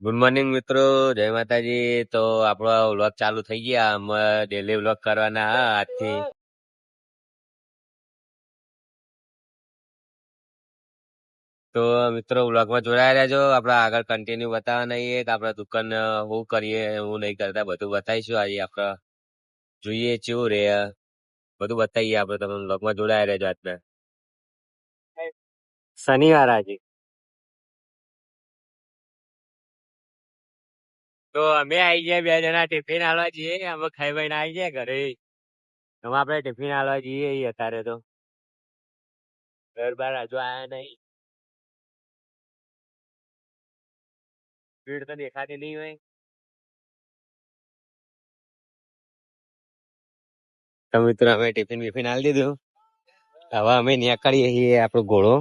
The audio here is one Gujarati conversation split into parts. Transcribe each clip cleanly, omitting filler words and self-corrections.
ગુડ મોર્નિંગ મિત્રો, જય માતાજી. તો આપણો વ્લોગ ચાલુ થઈ ગયા. અમે ડેલી વ્લોગ કરવાના આજથી. તો મિત્રો વ્લોગમાં જોડાયા રહેજો. આપણે આગળ કન્ટિન્યુ બતાવવા નહીં કે આપણે દુકાન શું કરીએ હું નહીં કરતા બધું બતાવીશું. આજે આપણે જોઈએ કેવું રે બધું બતાવીએ. આપણે તમે વ્લોગમાં જોડાયા રહેજો. આજના શનિવાર આજે તો અમે આવી ગયા 2 જણા ટિફિન આલવા જઈએ. અમે ખાઈ ભાઈને આવી ગયા ઘરે. હવે આપણે ટિફિન આલવા જઈએ અત્યારે તો ઘર બાર હજુ આયા નહીં. ભીડ તો દેખાતી નહીં હોય. તો મિત્રો અમે ટિફિન વિફિન આલી દીધું. હવે અમે નીકળીએ છીએ. આપણો ઘોડો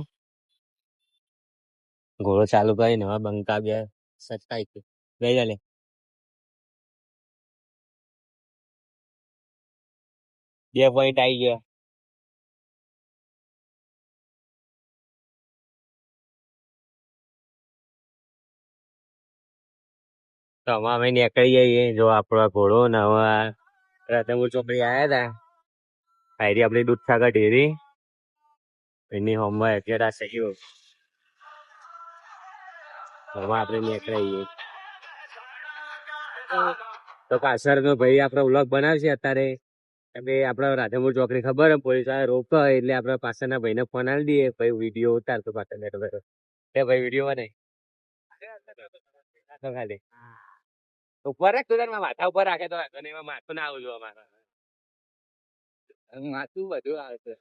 ચાલુ કરીને હવે બંકા બે સચકાઈ બે ચાલે 2 પોઈન્ટ આવી ગયા. તો હવે અમે નીકળી જઈએ. જો આપણો ઘોડો ને હવે રાધનપુર ચોકડી આવ્યા હતા. આયરી આપણી દૂધસાગર ડેરી એની હોમમાં અત્યારે આ સહી હવે આપણે નીકળી જઈએ. તો પાછળનો ભાઈ આપણો વ્લોગ બનાવશે અત્યારે. કે આપડે રાધનપુર ચોકડી ખબર પોલીસ વાળા રોકે એટલે આપડે પાછળના ભાઈને ફોન આલી દઈએ. ભાઈ વિડીયો ઉતારતો પાછળ બેઠો બેઠો ભાઈ વિડીયો બનાય ખાલી ઉપર રાખ. તું માથા ઉપર રાખે તો એમાં માથું ના આવું જો અમારે માથું બધું આવે છે.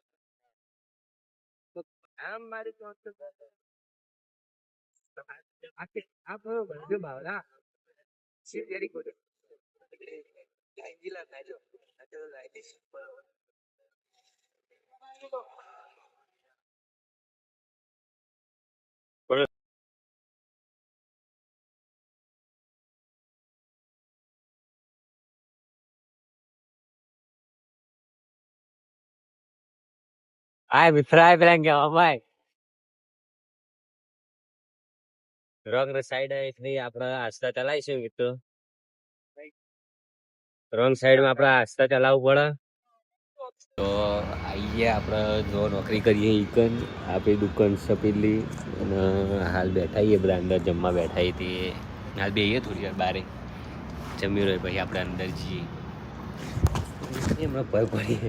આમ મારી આ વિફરાય પેલા કેવા ભાઈ રોંગ સાઈડ આપડે આસ્તા ચલાવીશું મિત્રો. રોંગ સાઈડ માં આપડે આસ્તા ચલાવવું પડે. તો આઈએ આપડે જો નોકરી કરીએ ઈકન આપણી દુકાન સપેલી અને હાલ બેઠાઈએ બધા અંદર જમવા બેઠા હતી. હાલ બેહીએ થોડી વાર બારે જમી રહ્યો પછી આપણે અંદર જઈએ. હમણાં ભય પડીએ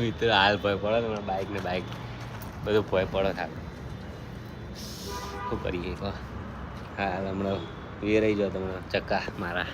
મિત્રો હાલ ભય પડે ને બાઈક ને બાઈક બધું ભય પડે થાય. શું કરીએ કહો હાલ હમણાં એ રહી જાઓ તમને ચક્કા મારા